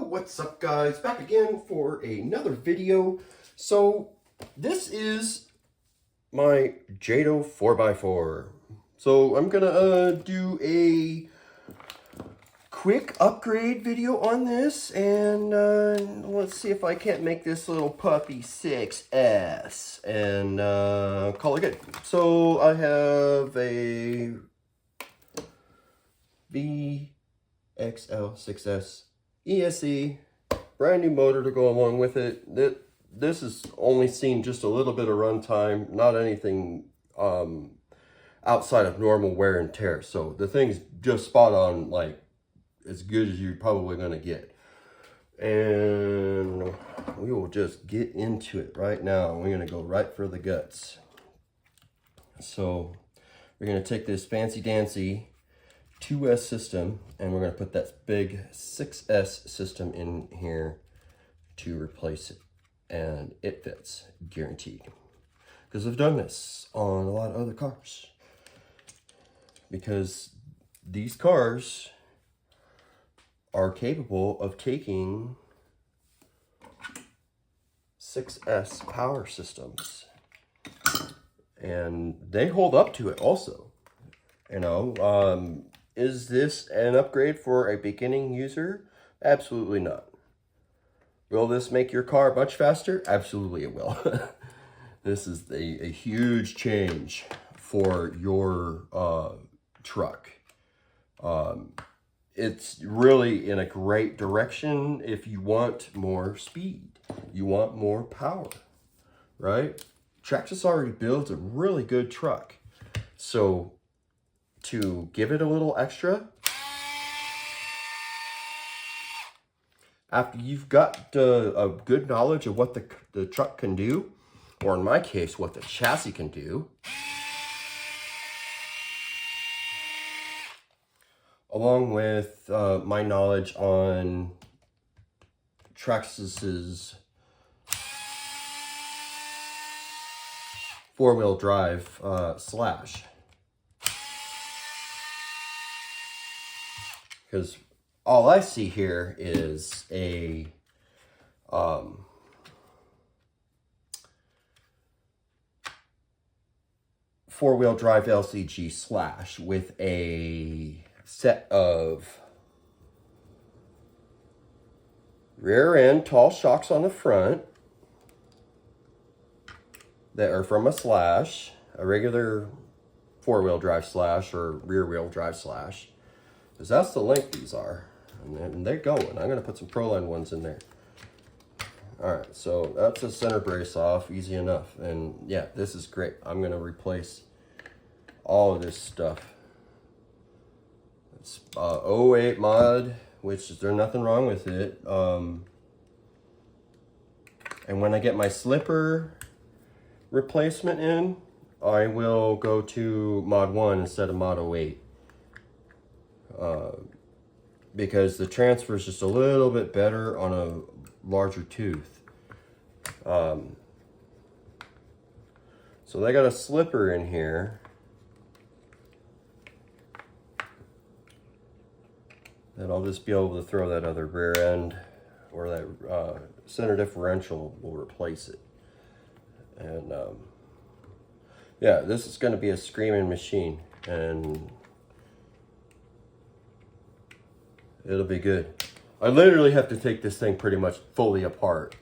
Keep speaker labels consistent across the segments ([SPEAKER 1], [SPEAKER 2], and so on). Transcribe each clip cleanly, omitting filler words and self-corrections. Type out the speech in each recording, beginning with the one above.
[SPEAKER 1] What's up guys? Back again for another video. So this is my Jato 4x4. So I'm gonna do a quick upgrade video on this, and let's see if I can't make this little puppy 6S and call it good. So I have a BXL6S ESE, brand new motor to go along with it. This has only seen just a little bit of runtime, not anything outside of normal wear and tear. So the thing's just spot on, like as good as you're probably going to get. And we will just get into it right now. We're going to go right for the guts. So we're going to take this fancy dancy 2S system, and we're going to put that big 6S system in here to replace it, and it fits, guaranteed, because I've done this on a lot of other cars, because these cars are capable of taking 6S power systems, and they hold up to it also, you know. Is this an upgrade for a beginning user? Absolutely not. Will this make your car much faster? Absolutely it will. This is a huge change for your truck. It's really in a great direction if you want more speed. You want more power, right? Traxxas already builds a really good truck. So to give it a little extra, after you've got a good knowledge of what the truck can do, or in my case, what the chassis can do, along with my knowledge on Traxxas's four-wheel drive slash. Because all I see here is a four-wheel drive LCG slash with a set of rear end tall shocks on the front that are from a slash, a regular four-wheel drive slash or rear-wheel drive slash. Because that's the length these are. And they're going. I'm going to put some Proline ones in there. Alright, so that's a center brace off. Easy enough. And yeah, this is great. I'm going to replace all of this stuff. It's 08 mod, which there's nothing wrong with it. And when I get my slipper replacement in, I will go to mod 1 instead of mod 08. Because the transfer is just a little bit better on a larger tooth. So they got a slipper in here that I'll just be able to throw that other rear end, or that center differential will replace it. And yeah, this is going to be a screaming machine, and it'll be good. I literally have to take this thing pretty much fully apart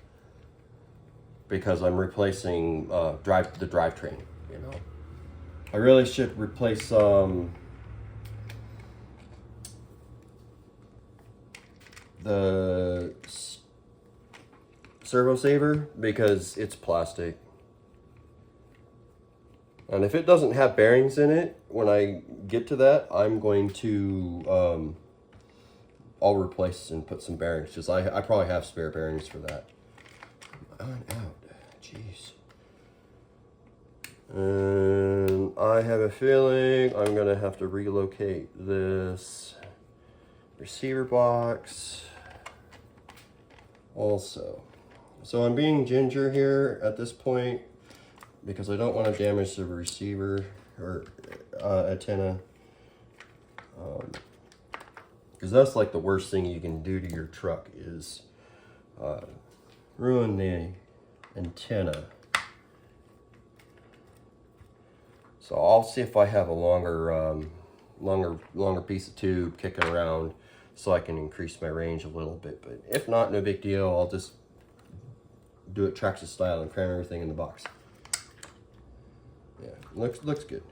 [SPEAKER 1] because I'm replacing the drivetrain, you know. I really should replace the servo saver, because it's plastic. And if it doesn't have bearings in it, when I get to that, I'm going to I'll replace and put some bearings, because I probably have spare bearings for that. On out, jeez. And I have a feeling I'm gonna have to relocate this receiver box also. So I'm being ginger here at this point, because I don't want to damage the receiver or antenna. Because that's like the worst thing you can do to your truck is ruin the antenna. So I'll see if I have a longer piece of tube kicking around so I can increase my range a little bit. But if not, no big deal. I'll just do it Traxxas style and cram everything in the box. Yeah, looks good.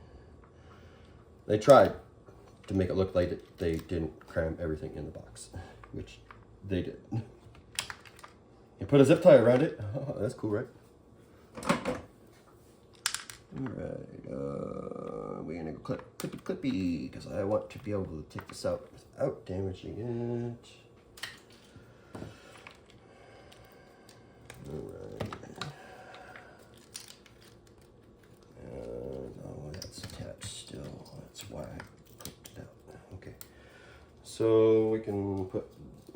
[SPEAKER 1] They tried to make it look like they didn't cram everything in the box, which they did. You put a zip tie around it. Oh, that's cool, right? Alright, we're gonna go clippy, because I want to be able to take this out without damaging it. Alright. Oh, that's attached still. That's why I clipped it out. Okay. So we can put,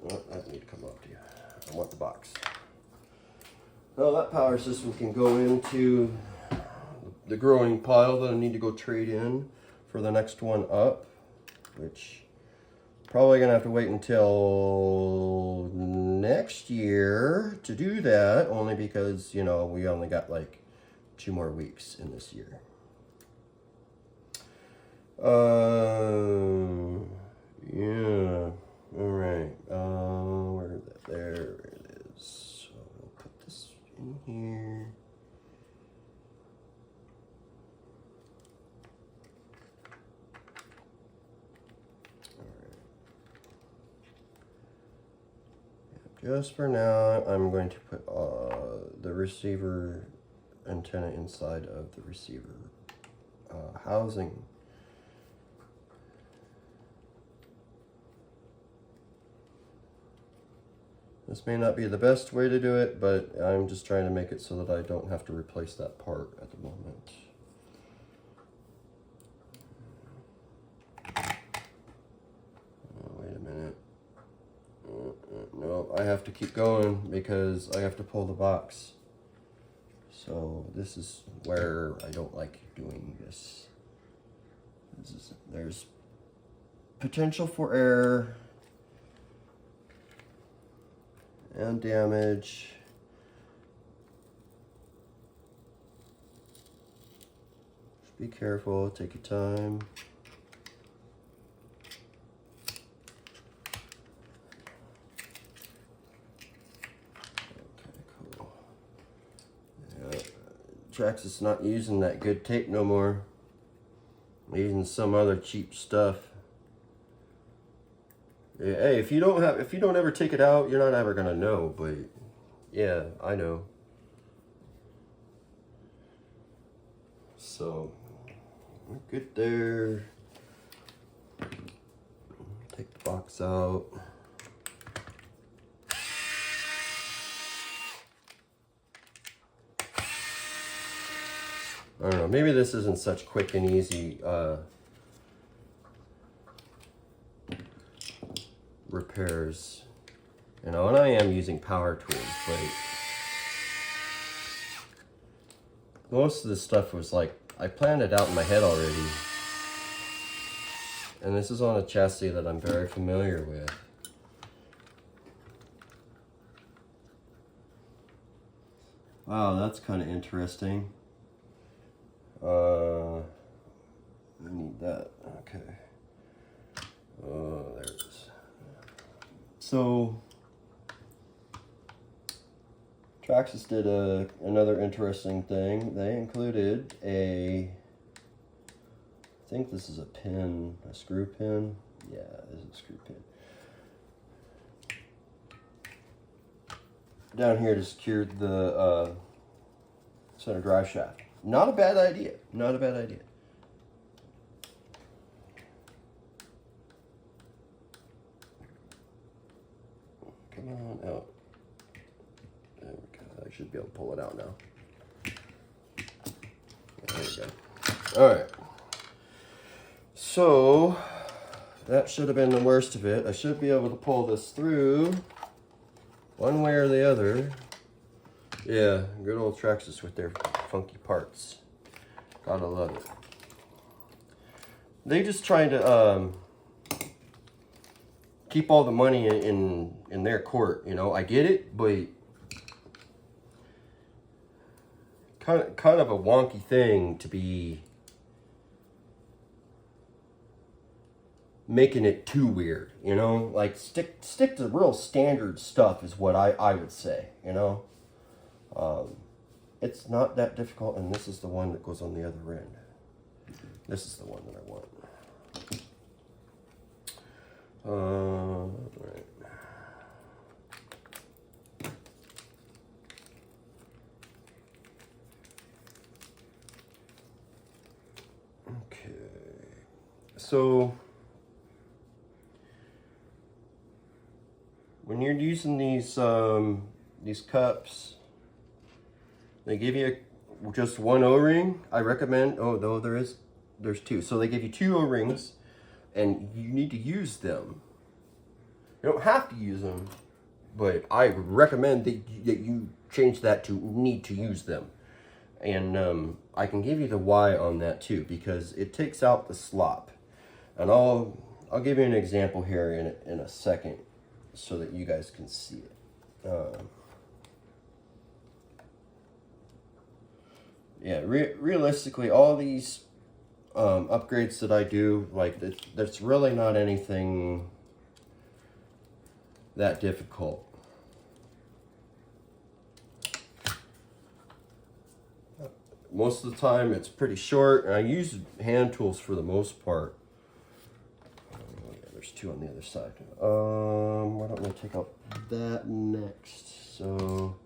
[SPEAKER 1] oh, that need to come up to you. I want the box. Well, that power system can go into the growing pile that I need to go trade in for the next one up, which probably gonna have to wait until next year to do that, only because, you know, we only got like 2 more weeks in this year. Yeah, all right, where is that? There it is. So we'll put this in here. Just for now, I'm going to put the receiver antenna inside of the receiver housing. This may not be the best way to do it, but I'm just trying to make it so that I don't have to replace that part at the moment. Oh, wait a minute. No, I have to keep going because I have to pull the box. So this is where I don't like doing this. There's potential for error and damage. Just be careful, take your time. Traxxas is not using that good tape no more. They're using some other cheap stuff. Hey, if you don't ever take it out, you're not ever gonna know. But yeah, I know. So we're good there. Take the box out. I don't know, maybe this isn't such quick and easy repairs, you know, and I am using power tools, but most of this stuff was like, I planned it out in my head already. And this is on a chassis that I'm very familiar with. Wow, that's kind of interesting. I need that. Okay. Oh, there it is. So, Traxxas did another interesting thing. They included I think this is a pin, a screw pin. Yeah, this is a screw pin. Down here to secure the center drive shaft. Not a bad idea. Not a bad idea. Come on out. There we go. I should be able to pull it out now. There we go. All right. So that should have been the worst of it. I should be able to pull this through one way or the other. Yeah, good old Traxxas with their funky parts. Gotta love it. They just trying to keep all the money in their court. You know, I get it, but kind of a wonky thing to be making it too weird, you know? Like, stick to real standard stuff is what I would say, you know? It's not that difficult, and this is the one that goes on the other end. This is the one that I want. Right. Okay. So when you're using these cups, they give you just one O-ring. I recommend, oh, no, there's two. So they give you two O-rings, and you need to use them. You don't have to use them, but I recommend that you change that to need to use them. And I can give you the why on that too, because it takes out the slop. And I'll give you an example here in a second so that you guys can see it. Yeah, realistically, all these upgrades that I do, like, that's really not anything that difficult. Most of the time it's pretty short, and I use hand tools for the most part. Oh, yeah, there's two on the other side. Why don't we take out that next? So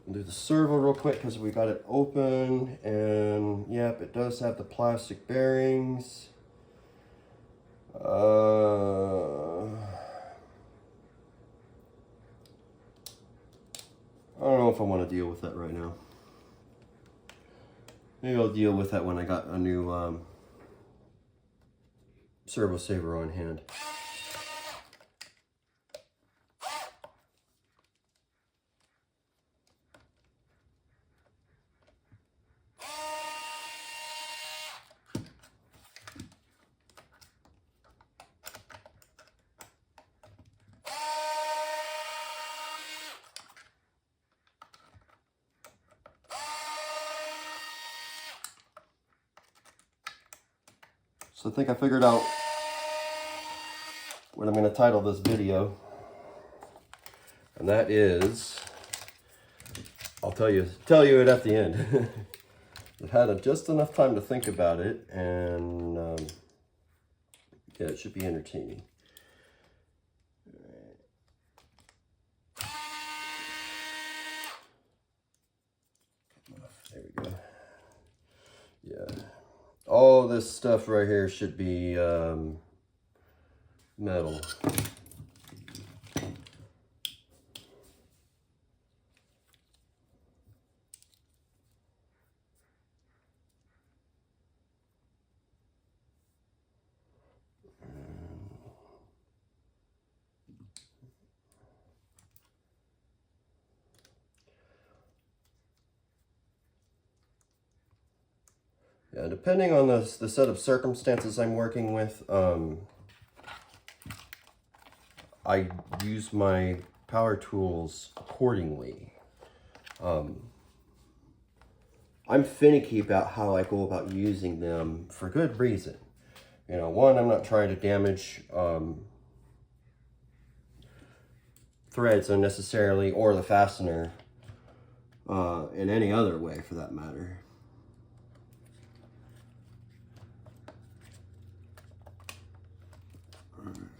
[SPEAKER 1] we'll do the servo real quick because we got it open, and yep, it does have the plastic bearings. I don't know if I want to deal with that right now. Maybe I'll deal with that when I got a new servo saver on hand. So I think I figured out what I'm going to title this video, and that is, I'll tell you it at the end. I've had just enough time to think about it, and yeah, it should be entertaining. There we go. Yeah. All this stuff right here should be metal. Yeah, depending on the set of circumstances I'm working with, I use my power tools accordingly. I'm finicky about how I go about using them for good reason. You know, one, I'm not trying to damage threads unnecessarily, or the fastener in any other way for that matter.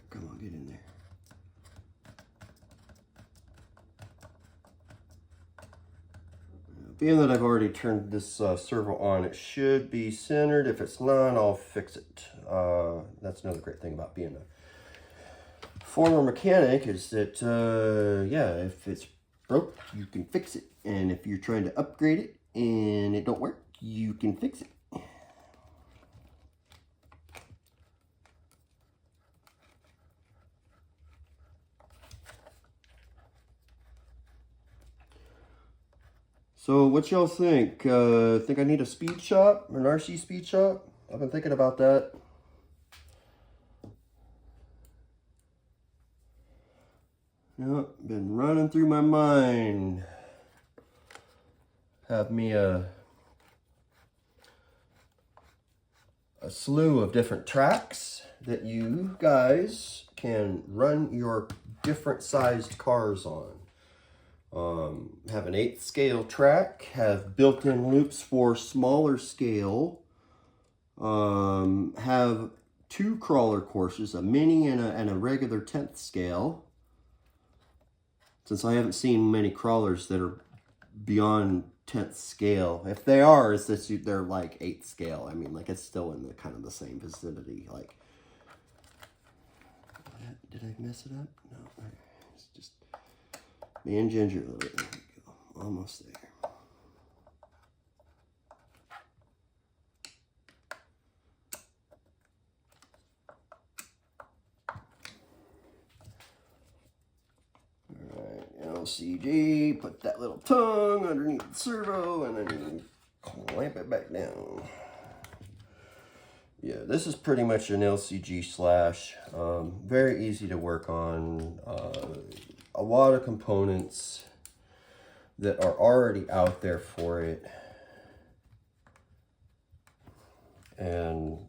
[SPEAKER 1] Come on, get in there. Being that I've already turned this servo on, it should be centered. If it's not, I'll fix it. That's another great thing about being a former mechanic, is that, yeah, if it's broke, you can fix it. And if you're trying to upgrade it and it don't work, you can fix it. So what y'all think? Think I need a speed shop, an RC speed shop? I've been thinking about that. running through my mind. Have me a slew of different tracks that you guys can run your different sized cars on. Have an 8th scale track, have built-in loops for smaller scale, have 2 crawler courses, a mini and a regular 10th scale. Since I haven't seen many crawlers that are beyond 10th scale. If they are, it's this, they're like 8th scale. I mean, like, it's still in the kind of the same vicinity. Like, did I mess it up? No, it's just me and Ginger a little bit. There we go. Almost there. LCG, put that little tongue underneath the servo, and then you clamp it back down. Yeah, this is pretty much an LCG slash. Very easy to work on. A lot of components that are already out there for it. And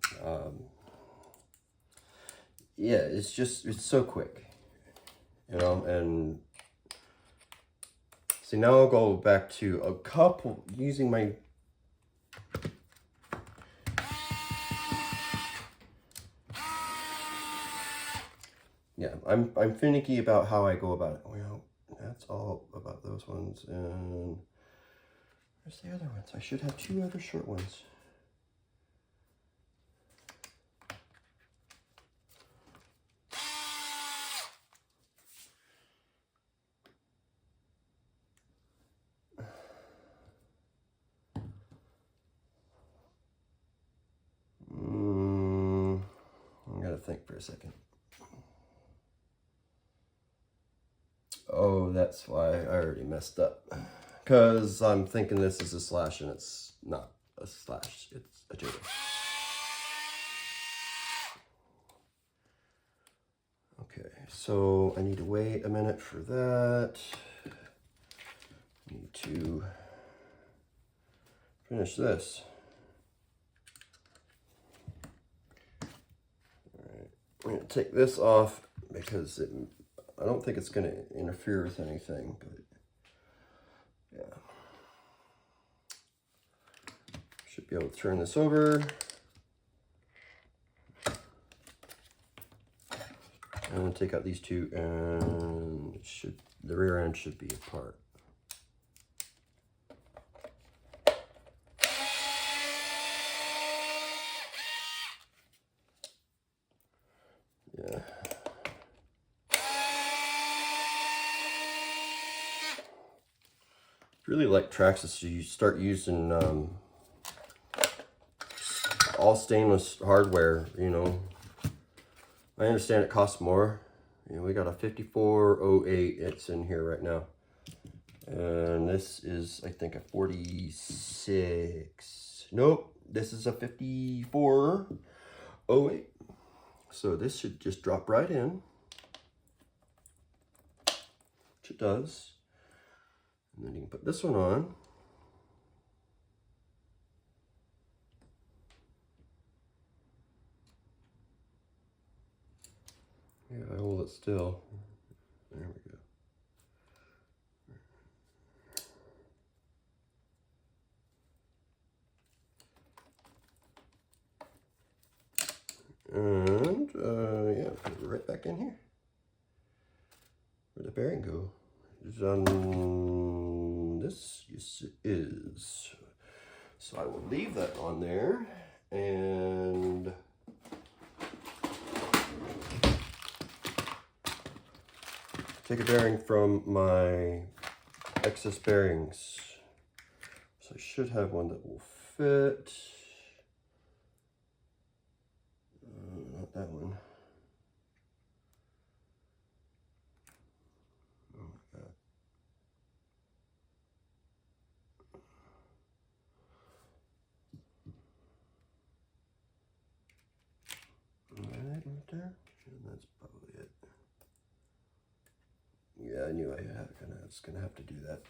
[SPEAKER 1] yeah, it's so quick, you know. And see, now I'll go back to a couple using my I'm finicky about how I go about it. Well, that's all about those ones. And where's the other ones? I should have 2 other short ones. I gotta think for a second. Oh, that's why I already messed up. Because I'm thinking this is a slash and it's not a slash, it's a Jato. Okay, so I need to wait a minute for that. Need to finish this. All right, I'm gonna take this off because I don't think it's gonna interfere with anything, but yeah. Should be able to turn this over. And then take out these 2, and the rear end should be apart. Yeah. Really like Traxxas, so you start using all stainless hardware, you know. I understand it costs more. You know, we got a 5408, it's in here right now. And this is, I think, a 46. Nope, this is a 5408. So this should just drop right in, which it does. And then you can put this one on. Yeah, I hold it still. There we go. And yeah, put it right back in here. Where'd the bearing go? It's on this. Yes, it is. So I will leave that on there and take a bearing from my excess bearings. So I should have one that will fit. Not that one. Oh my God. Right there. And that's probably it. Yeah, I knew I was gonna have to do that.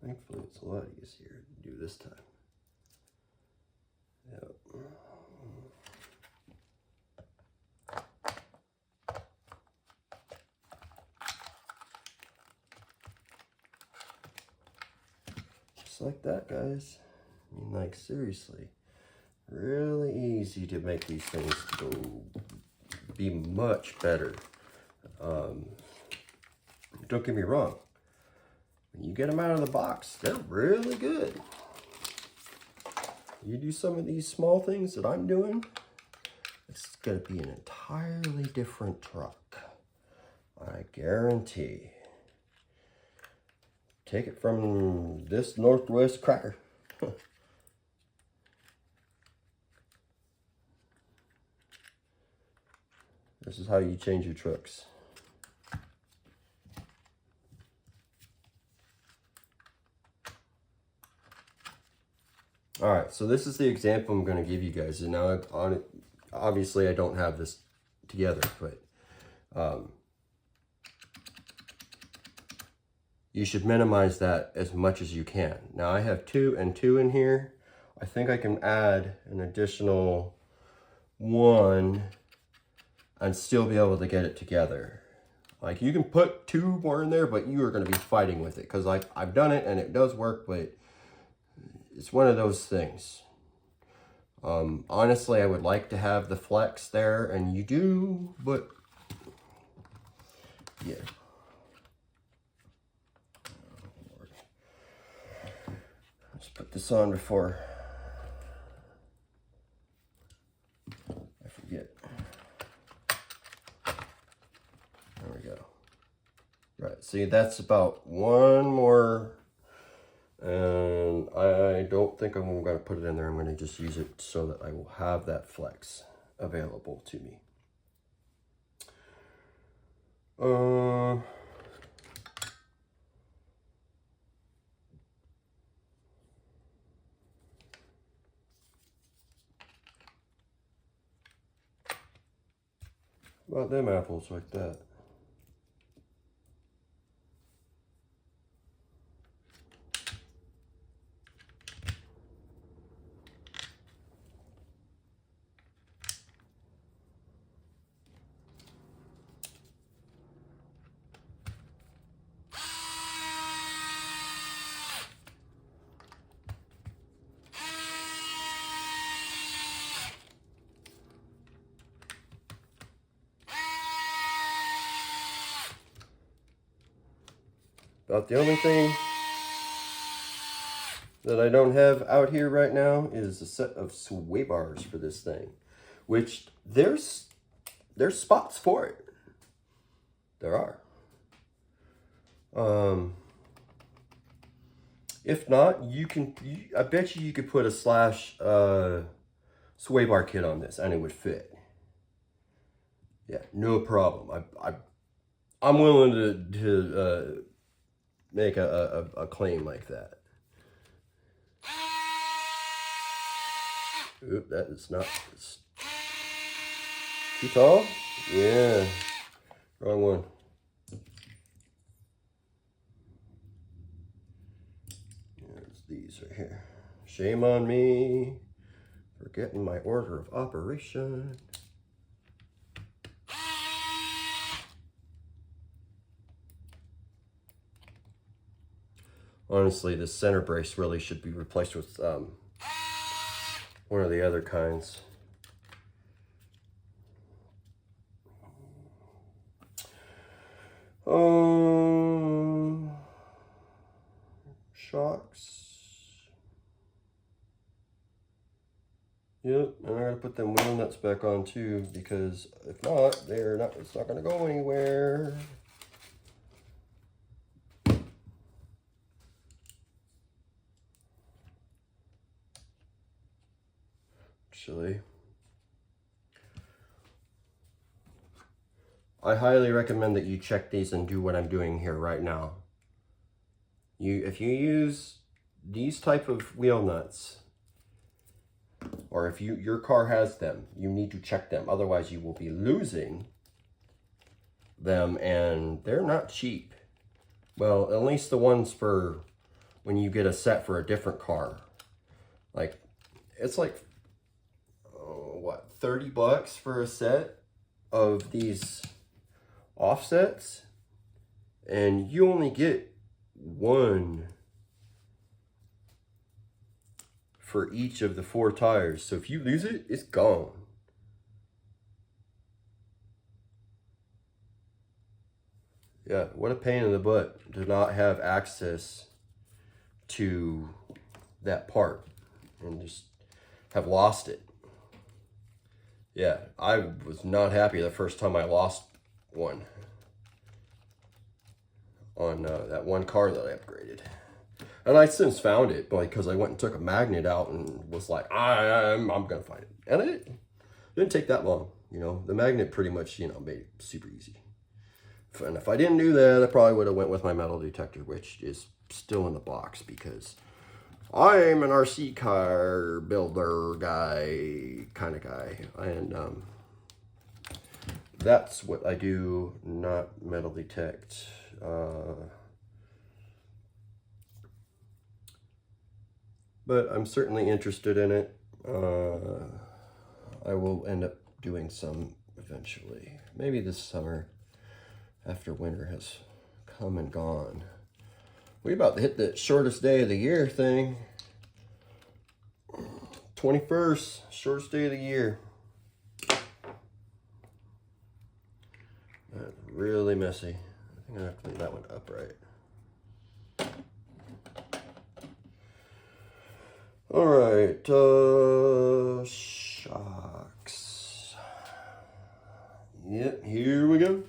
[SPEAKER 1] Thankfully, it's a lot easier to do this time. Yep. Just like that, guys. I mean, like, seriously. Really easy to make these things go be much better. Don't get me wrong. When you get them out of the box, they're really good. You do some of these small things that I'm doing, it's going to be an entirely different truck. I guarantee. Take it from this Northwest cracker. This is how you change your trucks. All right, so this is the example I'm going to give you guys. And now, obviously, I don't have this together, but you should minimize that as much as you can. Now, I have 2 and 2 in here. I think I can add an additional 1 and still be able to get it together. Like, you can put 2 more in there, but you are going to be fighting with it. Because I've done it and it does work, but it's one of those things. Honestly, I would like to have the flex there, and you do, but yeah. Oh, Lord. Let's put this on before I forget. There we go. Right, see, that's about 1 more. And I don't think I'm going to put it in there. I'm going to just use it so that I will have that flex available to me. About them apples like that. About the only thing that I don't have out here right now is a set of sway bars for this thing, which there's spots for it. There are. If not, I bet you could put a slash sway bar kit on this and it would fit. Yeah, no problem. I'm willing to make a claim like that. Oop, that is not too tall. Yeah, wrong one. There's these right here. Shame on me for getting my order of operation. Honestly, this center brace really should be replaced with one of the other kinds. Shocks. Yep, and I gotta put them wheel nuts back on too, because if not, it's not gonna go anywhere. Actually, I highly recommend that you check these and do what I'm doing here right now. If you use these type of wheel nuts, or if your car has them, you need to check them. Otherwise, you will be losing them, and they're not cheap. Well, at least the ones for when you get a set for a different car. Like, it's like, what, 30 bucks for a set of these offsets, and you only get one for each of the 4 tires. So if you lose it, it's gone. Yeah, what a pain in the butt to not have access to that part and just have lost it. Yeah, I was not happy the first time I lost one on that one car that I upgraded. And I since found it, because I went and took a magnet out and was like, I'm gonna find it. And it didn't take that long, you know. The magnet pretty much, you know, made it super easy. And if I didn't do that, I probably would have went with my metal detector, which is still in the box, because I'm an RC car builder guy, kind of guy. And that's what I do, not metal detect. But I'm certainly interested in it. I will end up doing some eventually. Maybe this summer, after winter has come and gone. We about to hit the shortest day of the year thing. 21st, shortest day of the year. That's really messy. I think I have to leave that one upright. All right, shocks. Yep, here we go.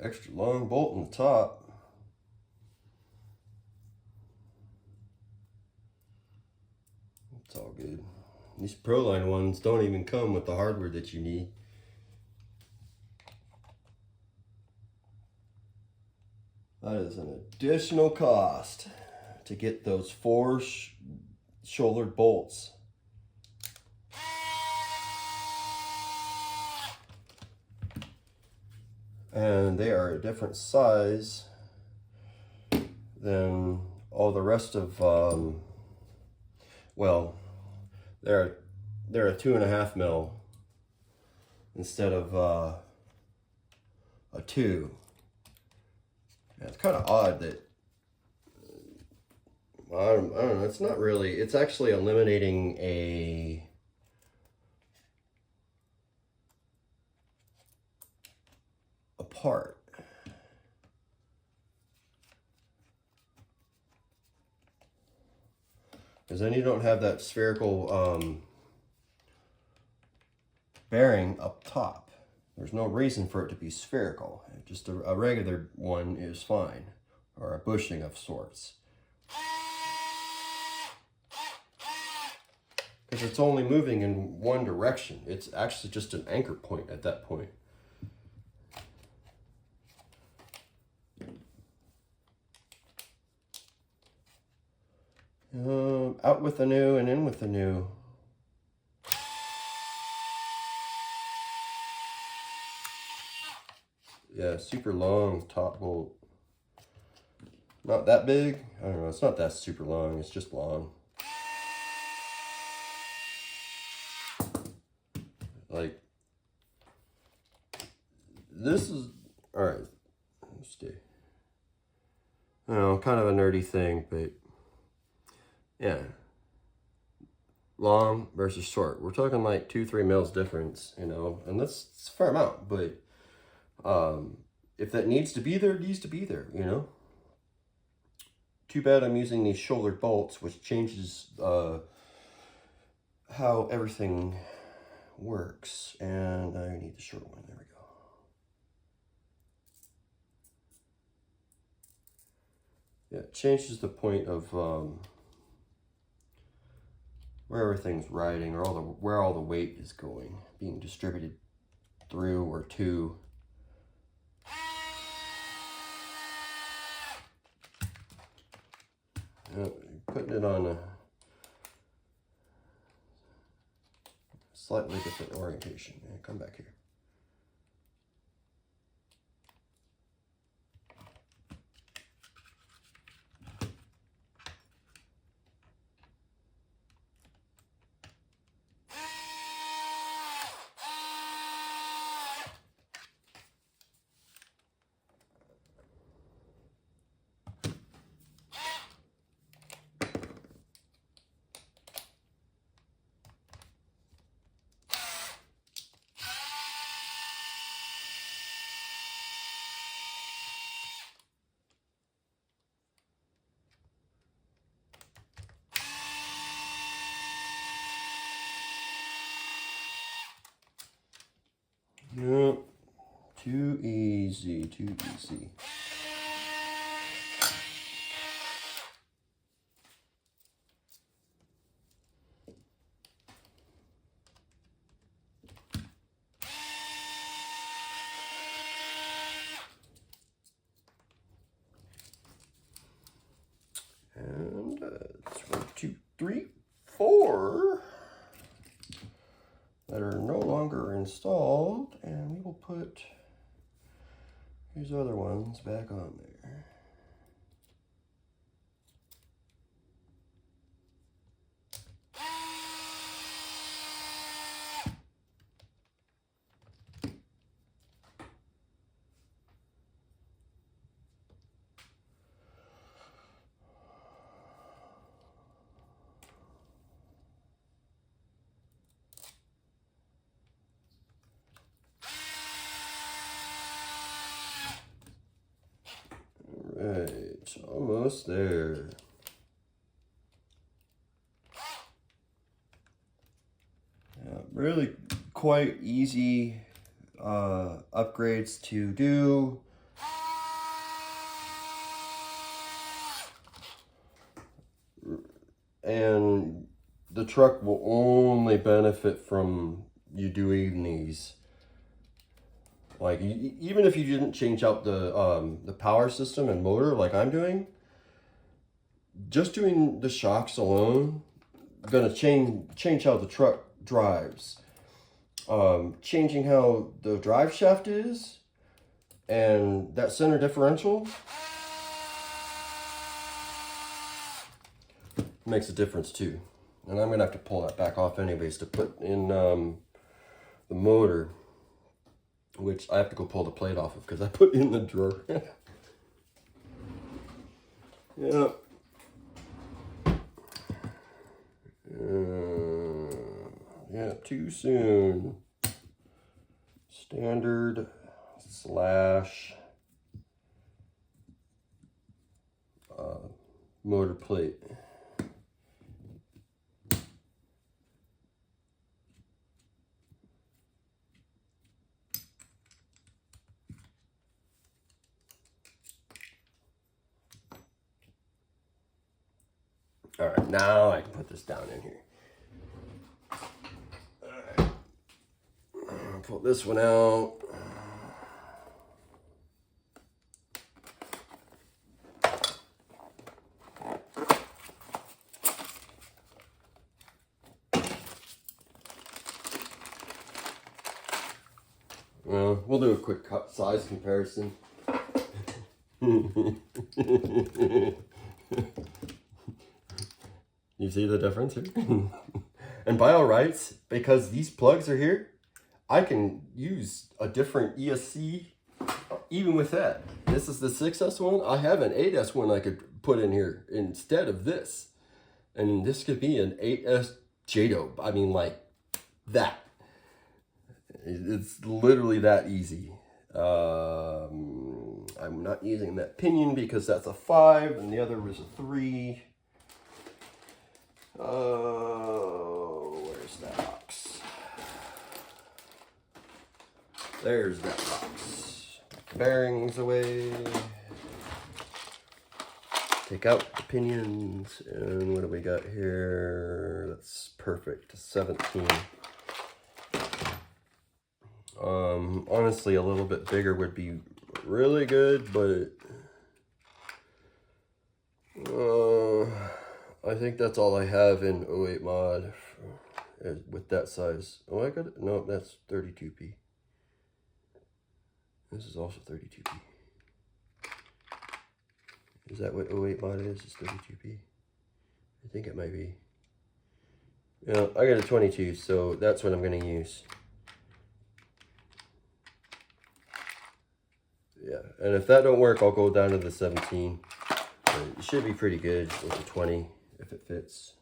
[SPEAKER 1] Extra long bolt in the top. It's all good. These Proline ones don't even come with the hardware that you need. That is an additional cost to get those 4 shouldered bolts. And they are a different size than all the rest of, well, they're a 2.5 mil instead of a 2. Yeah, it's kind of odd that, I don't know, it's not really, it's actually eliminating a part. Because then you don't have that spherical bearing up top. There's no reason for it to be spherical. Just a regular one is fine, or a bushing of sorts. Because it's only moving in one direction. It's actually just an anchor point at that point. Out with the new and in with the new. Yeah, super long top bolt. Not that big. I don't know, it's not that super long, it's just long. Like, this is, all right, let's see. I know, kind of a nerdy thing, but yeah. Long versus short. We're talking like 2-3 mils difference, you know, and that's a fair amount, but if that needs to be there, it needs to be there, you know. Too bad I'm using these shoulder bolts, which changes how everything works. And I need the short one. There we go. Yeah, it changes the point of where everything's riding, or where all the weight is going, being distributed through or to. Putting it on a slightly different orientation. Yeah, come back here. No, too easy, too easy. And it's 1, 2, 3, 4 that are no longer installed, and we will put these other ones back on there. Right, almost there. Yeah, really quite easy upgrades to do. And the truck will only benefit from you doing these. Like, even if you didn't change out the power system and motor like I'm doing, just doing the shocks alone gonna change how the truck drives. Changing how the drive shaft is and that center differential makes a difference too. And I'm gonna have to pull that back off anyways to put in the motor, which I have to go pull the plate off of because I put it in the drawer. Yeah. Yeah, too soon. Standard slash motor plate. All right, now I can put this down in here. All right, pull this one out. Well, we'll do a quick cut size comparison. You see the difference here? And by all rights, because these plugs are here, I can use a different ESC even with that. This is the 6S one. I have an 8S one I could put in here instead of this. And this could be an 8S Jato. I mean, like that. It's literally that easy. I'm not using that pinion because that's a 5 and the other was a 3. Where There's that box. Bearings away. Take out the pinions. And what do we got here? That's perfect. 17. Honestly, a little bit bigger would be really good, but I think that's all I have in 08 mod with that size. Oh, I got it. No, that's 32p. This is also 32p. Is that what 08 mod is? It's 32p. I think it might be. Yeah, I got a 22, so that's what I'm going to use. Yeah, and if that don't work, I'll go down to the 17. But it should be pretty good with the 20 if it fits.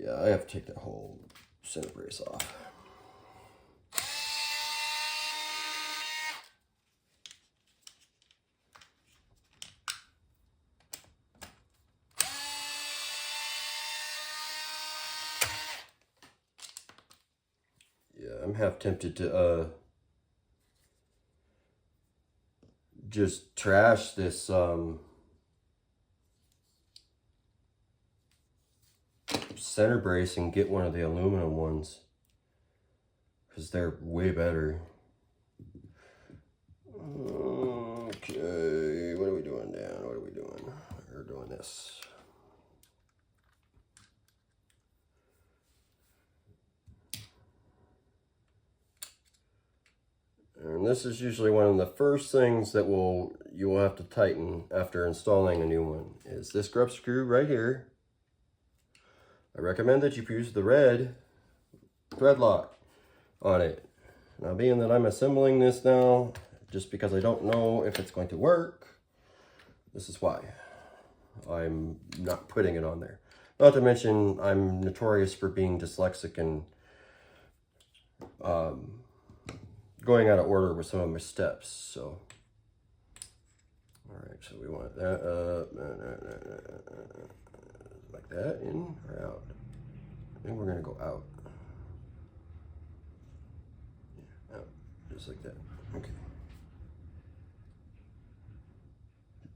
[SPEAKER 1] Yeah, I have to take that whole center brace off. Yeah, I'm half tempted to just trash this center brace and get one of the aluminum ones, because they're way better. Okay, what are we doing, Dan? What are we doing? We're doing this. And this is usually one of the first things that you will have to tighten after installing a new one, is this grub screw right here. I recommend that you use the red thread lock on it. Now, being that I'm assembling this now, just because I don't know if it's going to work, this is why I'm not putting it on there. Not to mention, I'm notorious for being dyslexic and going out of order with some of my steps. So, all right, so we want that like that, in or out. I think we're gonna go out. Yeah, out, just like that. Okay.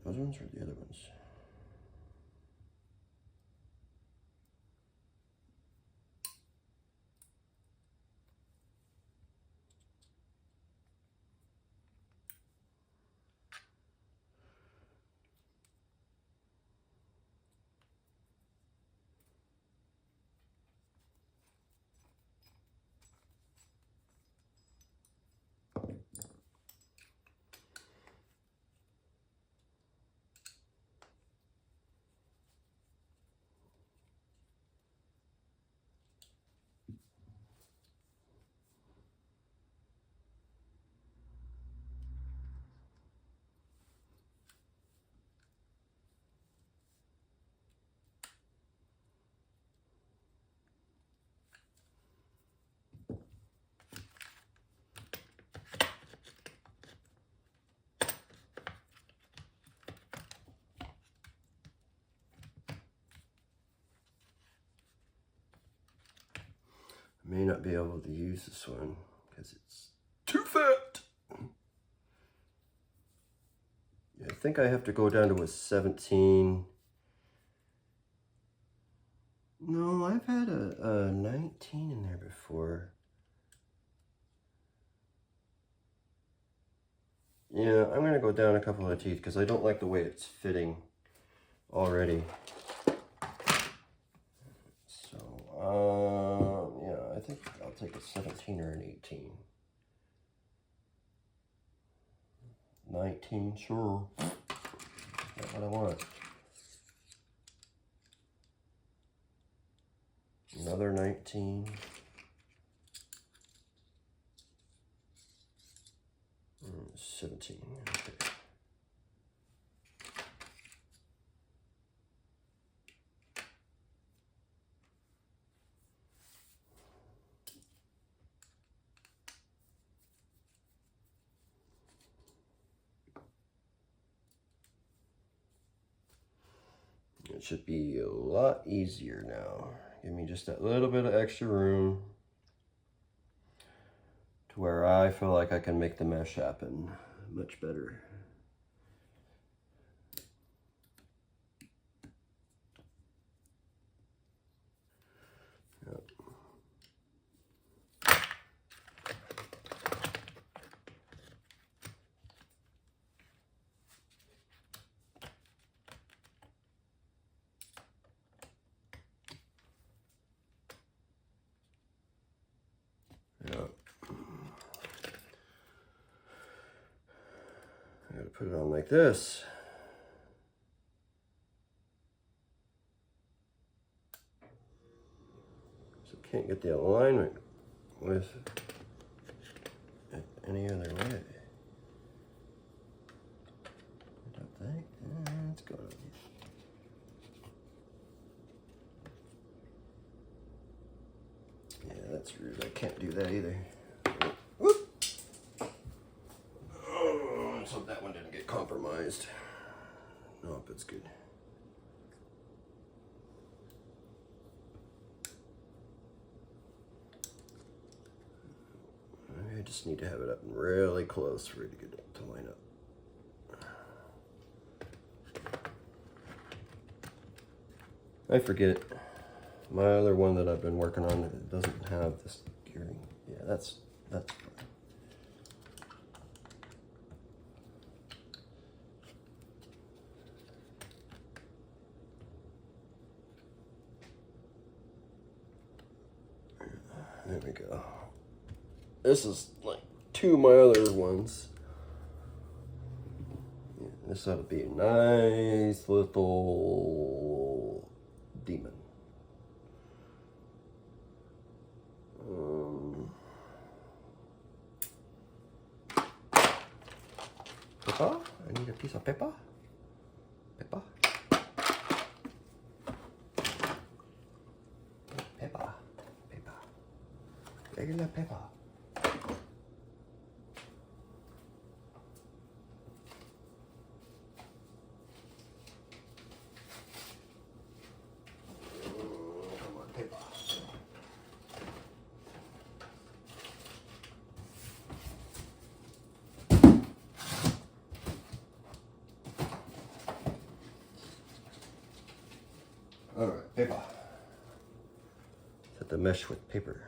[SPEAKER 1] Those ones or the other ones? I may not be able to use this one because it's too fat. Yeah, I think I have to go down to a 17. No, I've had a 19 in there before. Yeah, I'm gonna go down a couple of teeth because I don't like the way it's fitting already. So, yeah, I think I'll take a 17 or an 18. 19, sure. That's what I want. Another 19. 17. Okay. It should be a lot easier now. Give me just that little bit of extra room to where I feel like I can make the mesh happen much better. Yep. Yep. I gotta put it on like this. So can't get the alignment with it any other way. I don't think. Let's go. Yeah, that's rude. I can't do that either. Whoop. Oh, let's hope that one didn't get compromised. Nope, it's good. I just need to have it up really close for it to get to line up. I forget. My other one that I've been working on, it doesn't have this gearing. Yeah, that's fine. There we go. This is like two of my other ones. Yeah, this ought to be a nice little demon. Pepper? I need a piece of pepper. Pepper. Pepper. Pepper. Regular pepper. Come on, pepper. All right, paper. Set the mesh with paper.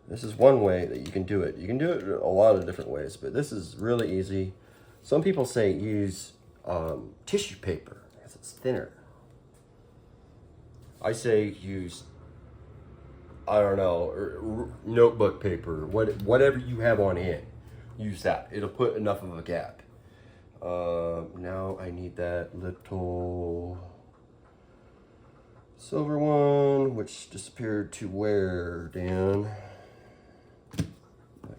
[SPEAKER 1] This is one way that you can do it. You can do it a lot of different ways, but this is really easy. Some people say use tissue paper because it's thinner. I say use, I don't know, notebook paper, whatever you have on hand. Use that. It'll put enough of a gap. Now I need that little silver one, which disappeared to where, Dan? I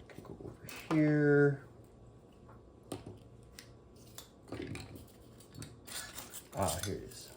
[SPEAKER 1] can go over here. Ah, here it is.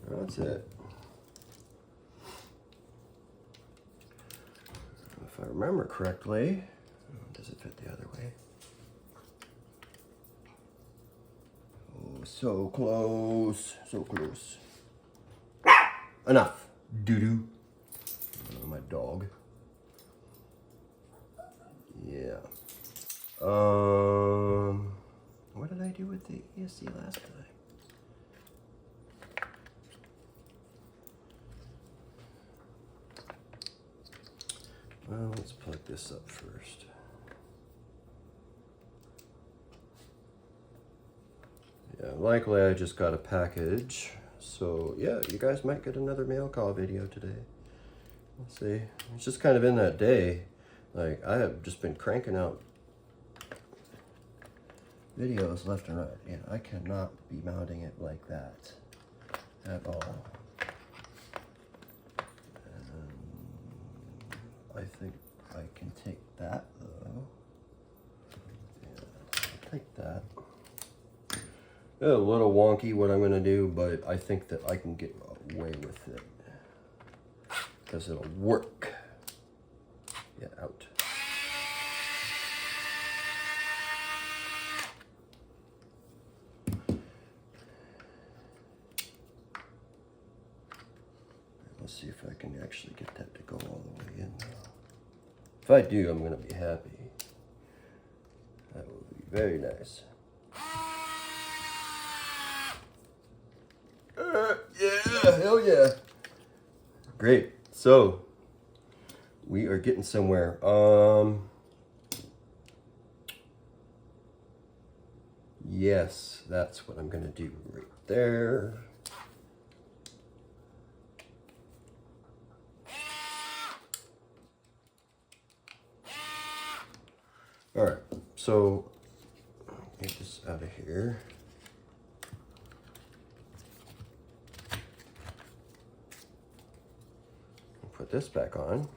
[SPEAKER 1] That's it. If I remember correctly, does it fit the other way? Oh, so close, so close. Enough. Doo-doo. Oh, my dog. Yeah. What did I do with the ESC last time? Well, let's plug this up first. Yeah, likely I just got a package, So yeah, you guys might get another mail call video today. Let's see. It's just kind of in that day. Like, I have just been cranking out videos left and right. Yeah, I cannot be mounting it like that at all. I think I can take that though. Yeah, I'll take that. It's a little wonky what I'm gonna do, but I think that I can get away with it because it'll work. Yeah, out. Let's see if I can actually get that to go all the way in now. If I do, I'm gonna be happy. That will be very nice. Yeah, hell yeah. Great. So we are getting somewhere. Yes, that's what I'm gonna do right there. All right, so get this out of here. Put this back on.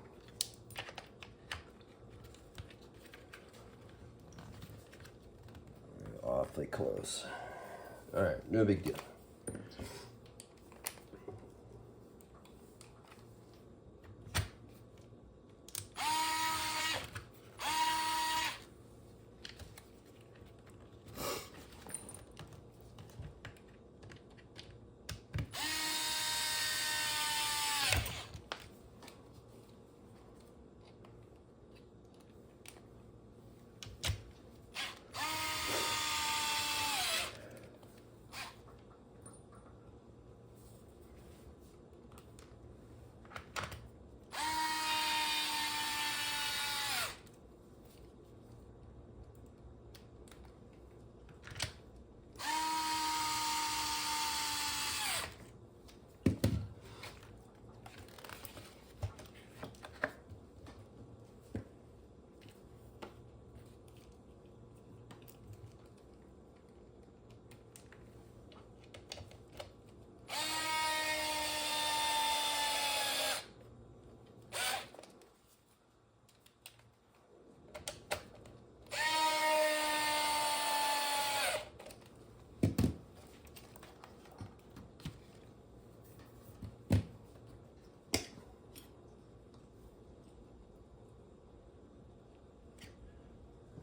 [SPEAKER 1] Awfully close. All right, no big deal.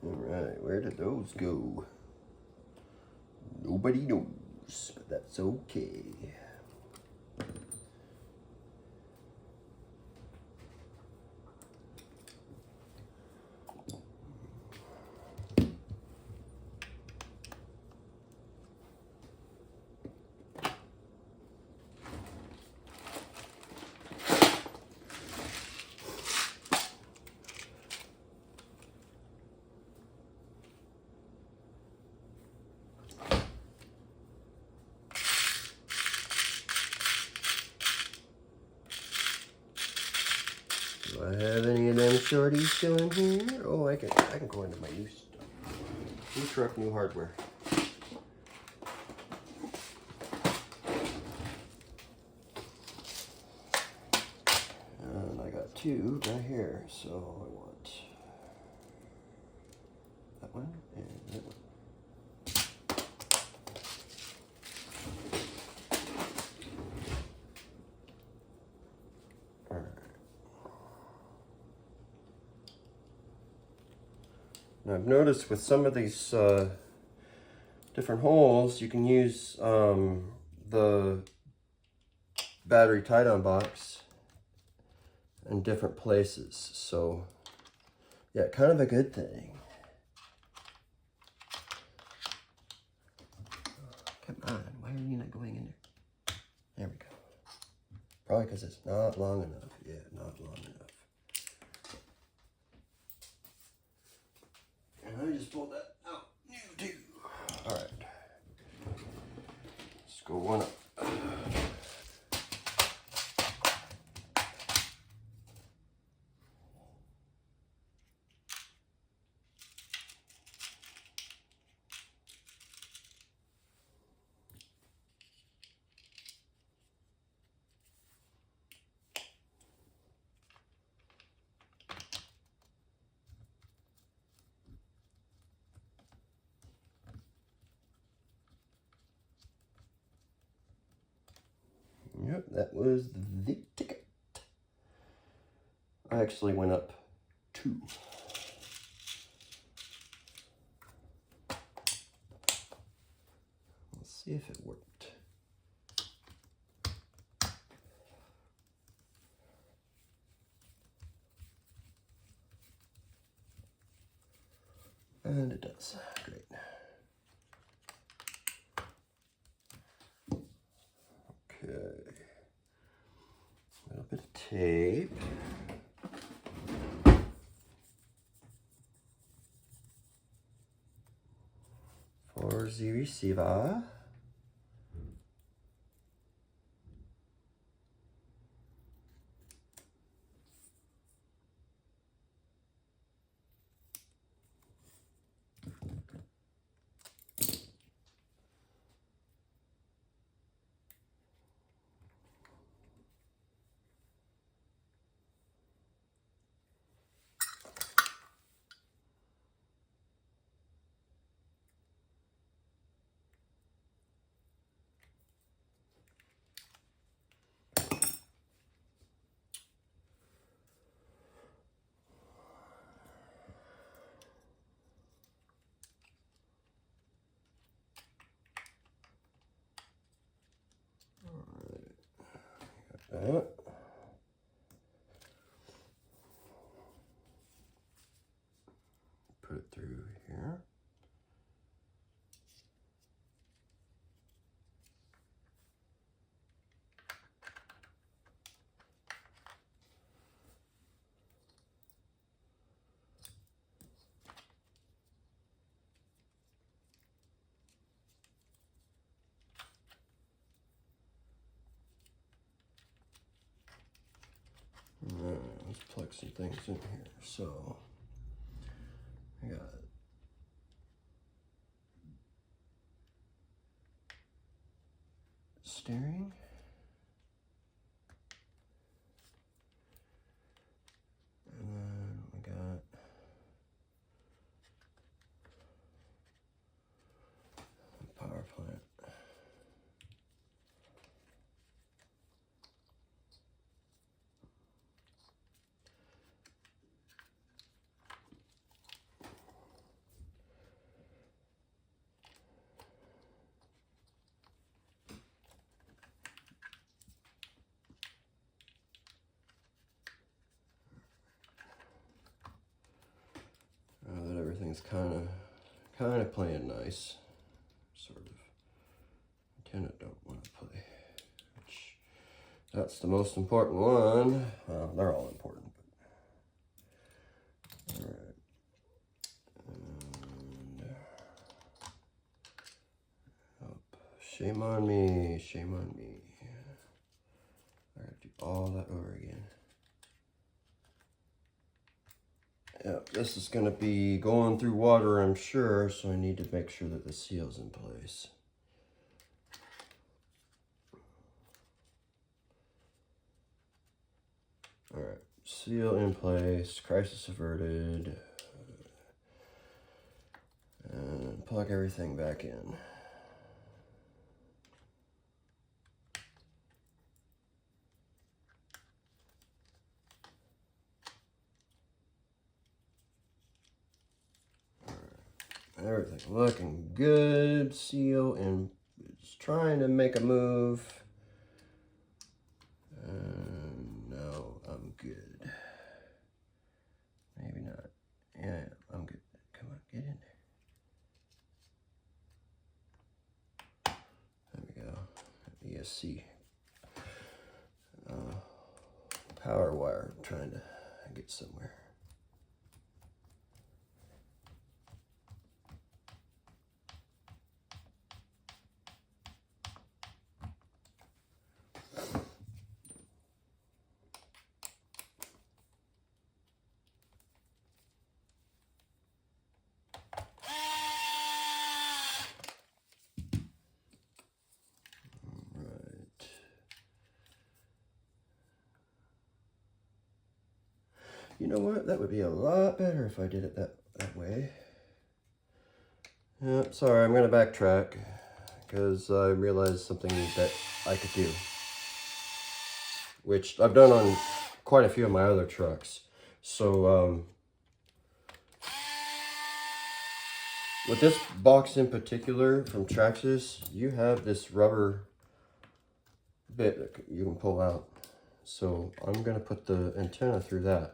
[SPEAKER 1] All right, where did those go? Nobody knows, but that's okay. Do I have any of them shorties still in here? Oh, I can go into my new stuff. New truck, new hardware. And I got two right here, so I want that one and that one. Now I've noticed with some of these different holes, you can use the battery tie-down box in different places. So yeah, kind of a good thing. Come on, why are you not going in there? There we go. Probably because it's not long enough. Yeah, not long enough. And I just pulled that out. New too. All right. Let's go one up. that was the ticket. I actually went up 2. Let's see if it worked. And it does. Great. Okay. A little bit of tape. For the receiver. That. Put it through here. Let's plug some things in here. So I got steering, and then we got power plant. That everything's kind of playing nice, sort of. Antenna don't want to play, which that's the most important one. Well, they're all important, but all right. And up. Shame on me, shame on me. I gotta do all that over again. Yeah, this is going to be going through water, I'm sure, so I need to make sure that the seal's in place. All right, seal in place, crisis averted, and plug everything back in. Everything looking good. Seal and it's trying to make a move. No, I'm good. Maybe not. Yeah, I'm good. Come on, get in there. There we go. ESC. Power wire. I'm trying to get somewhere. You know what? That would be a lot better if I did it that way. Yep, sorry, I'm going to backtrack because I realized something that I could do. which I've done on quite a few of my other trucks. So with this box in particular from Traxxas, you have this rubber bit that you can pull out. So I'm going to put the antenna through that.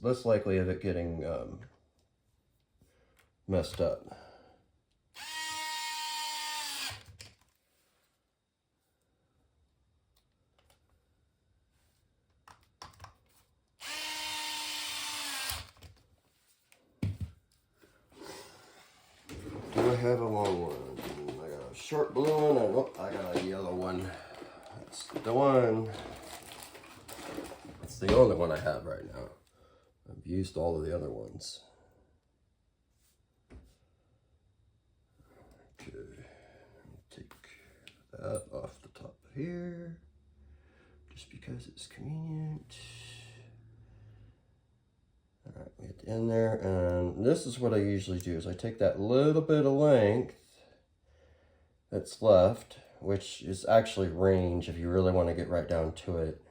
[SPEAKER 1] Less likely of it getting messed up. Do I have a long one? I got a short blue one, and oh, I got a yellow one. That's the one. It's the only one I have right now. I've used all of the other ones. Okay, take that off the top here, just because it's convenient. All right, we get the end there, and this is what I usually do, is I take that little bit of length that's left, which is actually range if you really want to get right down to it.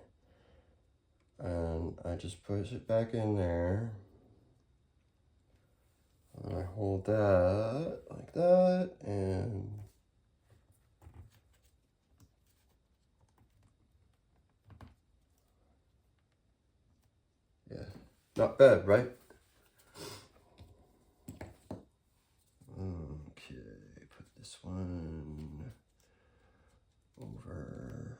[SPEAKER 1] And I just push it back in there. And I hold that like that, and yeah, not bad, right? Okay, put this one over.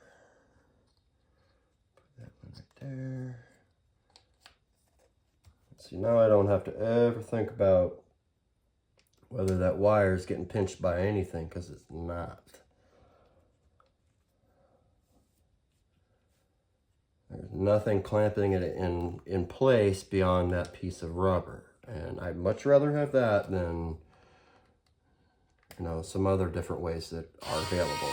[SPEAKER 1] There. See, now I don't have to ever think about whether that wire is getting pinched by anything, because it's not. There's nothing clamping it in place beyond that piece of rubber. And I'd much rather have that than, you know, some other different ways that are available.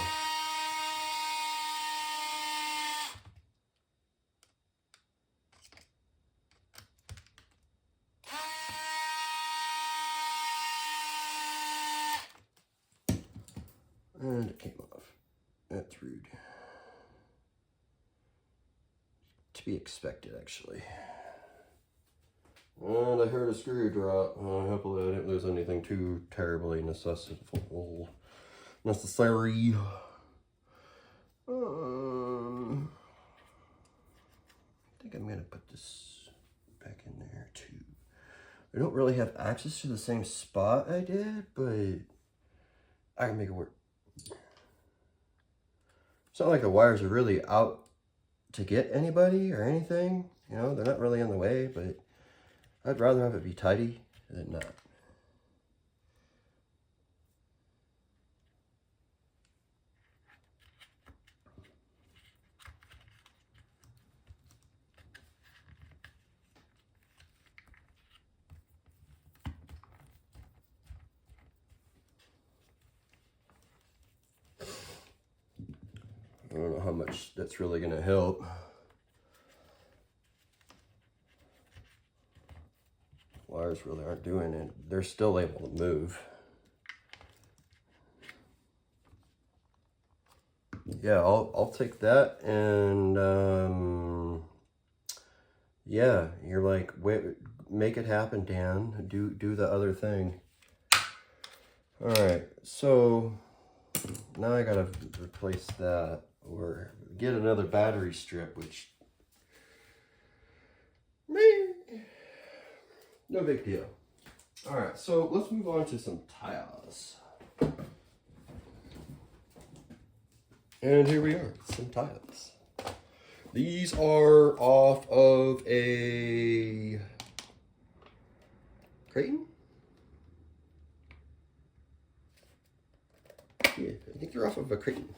[SPEAKER 1] And it came off. That's rude. To be expected, actually. And I heard a screw drop. Hopefully I didn't lose anything too terribly necessary. I think I'm gonna put this back in there too. I don't really have access to the same spot I did, but I can make it work. It's not like the wires are really out to get anybody or anything. You know, they're not really in the way, but I'd rather have it be tidy than not. I don't know how much that's really going to help. Wires really aren't doing it. They're still able to move. Yeah, I'll take that, and yeah, you're like, wait, make it happen, Dan. Do the other thing. All right, so now I gotta replace that or get another battery strip, which no big deal. All right, so let's move on to some tires. And here we are, some tires. These are off of a Creighton? Yeah, I think they're off of a Creighton.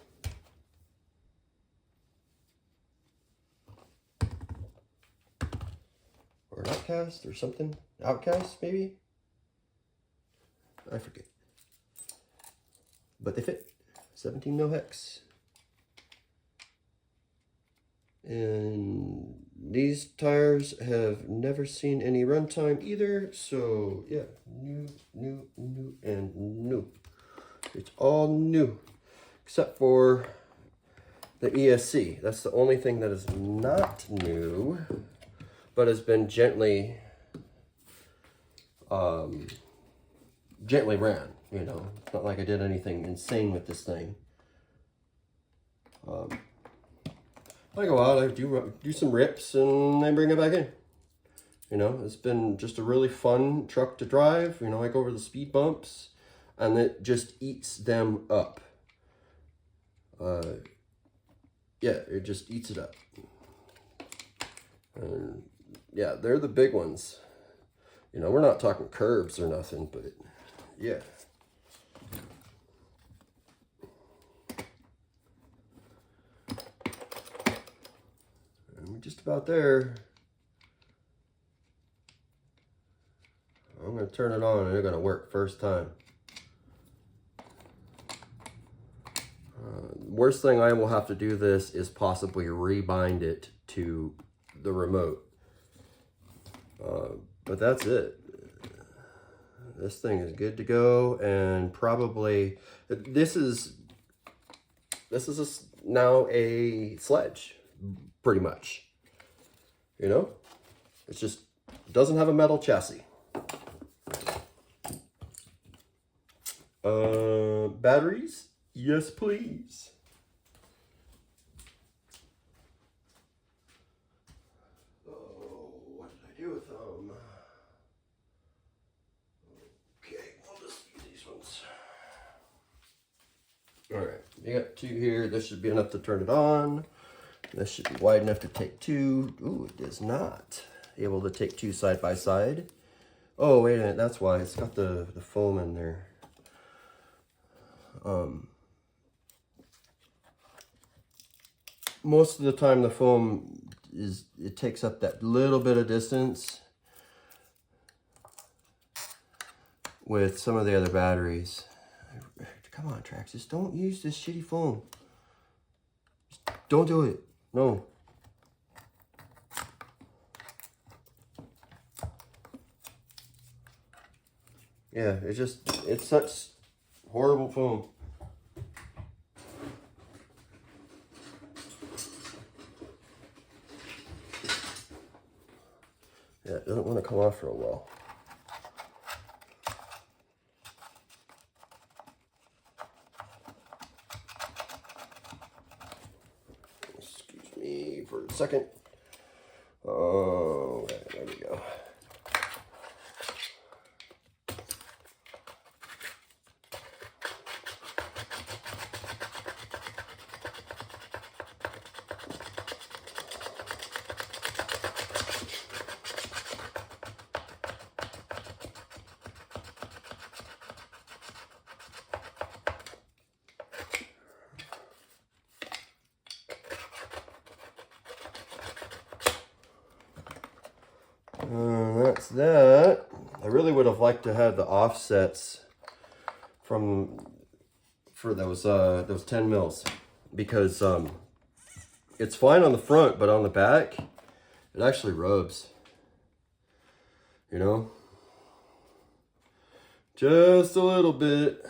[SPEAKER 1] Or not. Outcast or something. Outcast, maybe? I forget. But they fit. 17 mil hex. And these tires have never seen any runtime either. So yeah, new, and new. It's all new. Except for the ESC. That's the only thing that is not new, but has been gently ran, you know. It's not like I did anything insane with this thing. I go out, I do some rips, and then bring it back in. You know, it's been just a really fun truck to drive. You know, I go over the speed bumps, and it just eats them up. Yeah, it just eats it up. And yeah, they're the big ones. You know, we're not talking curbs or nothing, but yeah. And we're just about there. I'm gonna turn it on and they're gonna work first time. Worst thing I will have to do this is possibly rebind it to the remote. But that's it. This thing is good to go, and probably this is now a sledge, pretty much. You know, it's just doesn't have a metal chassis. Batteries, yes please. All right, you got two here. This should be enough to turn it on. This should be wide enough to take two. Ooh, it is not able to take two side by side. Oh, wait a minute, that's why. It's got the foam in there. Most of the time the foam it takes up that little bit of distance with some of the other batteries. Come on, Traxxas, don't use this shitty foam. Just don't do it. No. Yeah, it's such horrible foam. Yeah, it doesn't want to come off real well. Excuse me for a second. Oh, okay, there we go. That's that. I really would have liked to have the offsets for those 10 mils, because it's fine on the front, but on the back it actually rubs, you know, just a little bit.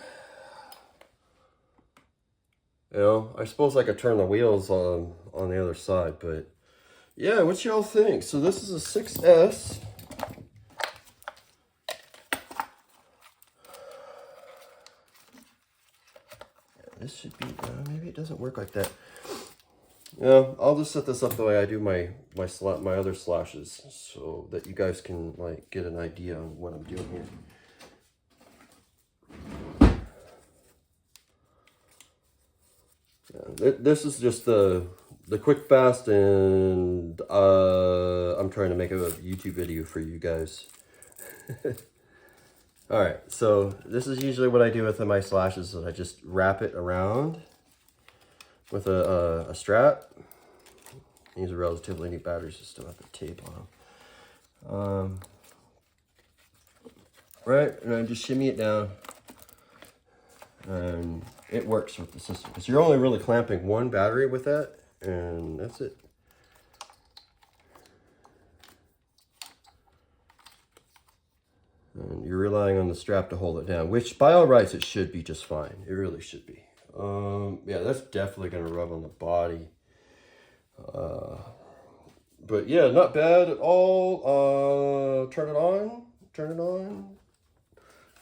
[SPEAKER 1] You know, I suppose I could turn the wheels on the other side, but yeah, what y'all think? So this is a 6S. This should be, maybe it doesn't work like that. Yeah, I'll just set this up the way I do my other slashes, so that you guys can like get an idea on what I'm doing here. Yeah, this is just the quick fast, and I'm trying to make a YouTube video for you guys. All right, so this is usually what I do with my slashes, is I just wrap it around with a strap. These are relatively new batteries, just still have the tape on them. Right, and I just shimmy it down. And it works with the system. Because you're only really clamping one battery with that, and that's it. And you're relying on the strap to hold it down, which by all rights it should be just fine. It really should be. Yeah, that's definitely going to rub on the body. But yeah, not bad at all. Turn it on. Turn it on.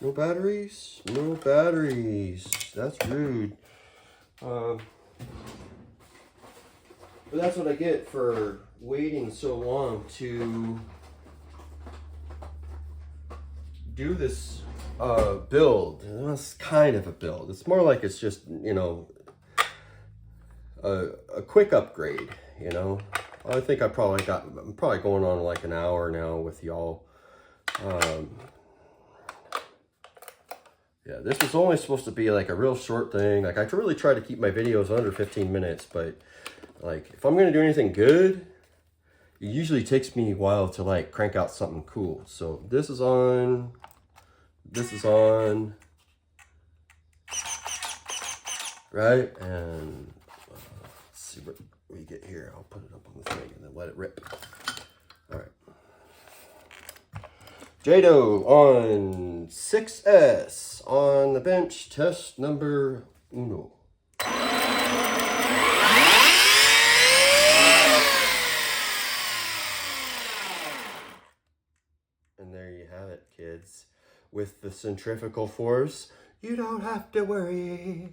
[SPEAKER 1] No batteries. No batteries. That's rude. But that's what I get for waiting so long to do this build. It's kind of a build. It's more like it's just, you know, a quick upgrade, you know. I think I'm probably going on like an hour now with y'all. Yeah, this was only supposed to be like a real short thing. Like, I really try to keep my videos under 15 minutes, but like, if I'm gonna do anything good, it usually takes me a while to like crank out something cool. So this is on. This is on. Right? And let's see what we get here. I'll put it up on the thing and then let it rip. All right. Jato on 6S on the bench, test number uno. And there you have it, kids. With the centrifugal force, you don't have to worry.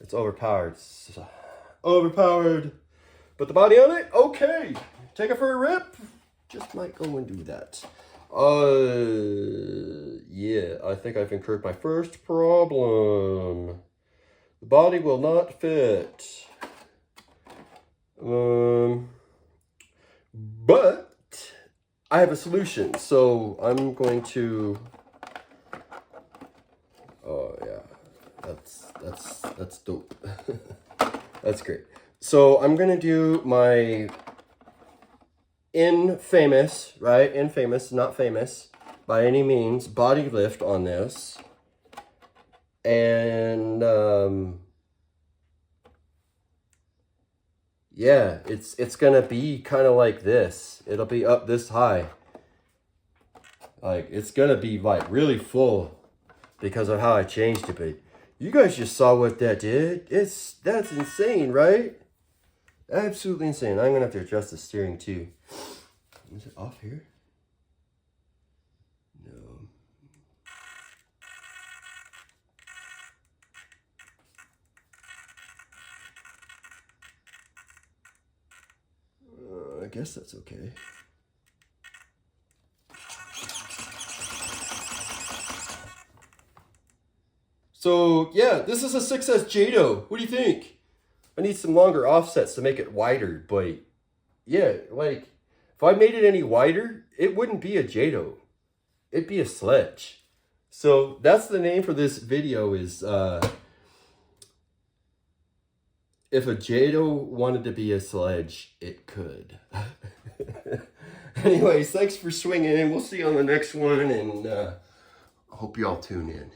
[SPEAKER 1] It's overpowered. It's overpowered. But the body on it, okay. Take it for a rip. Just might go and do that. Yeah, I think I've incurred my first problem. The body will not fit. But I have a solution, so I'm going to. Oh yeah, that's dope. That's great. So I'm gonna do my infamous, right? Infamous, not famous by any means, body lift on this. And yeah, it's gonna be kind of like this. It'll be up this high. Like, it's gonna be like really full because of how I changed it. But you guys just saw what that did. That's insane, right? Absolutely insane. I'm gonna have to adjust the steering too. Is it off here? No. I guess that's okay. So yeah, this is a 6S Jato. What do you think? I need some longer offsets to make it wider, but yeah, like if I made it any wider, it wouldn't be a Jato. It'd be a sledge. So that's the name for this video is if a Jato wanted to be a sledge, it could. Anyways, thanks for swinging in. We'll see you on the next one, and I hope you all tune in.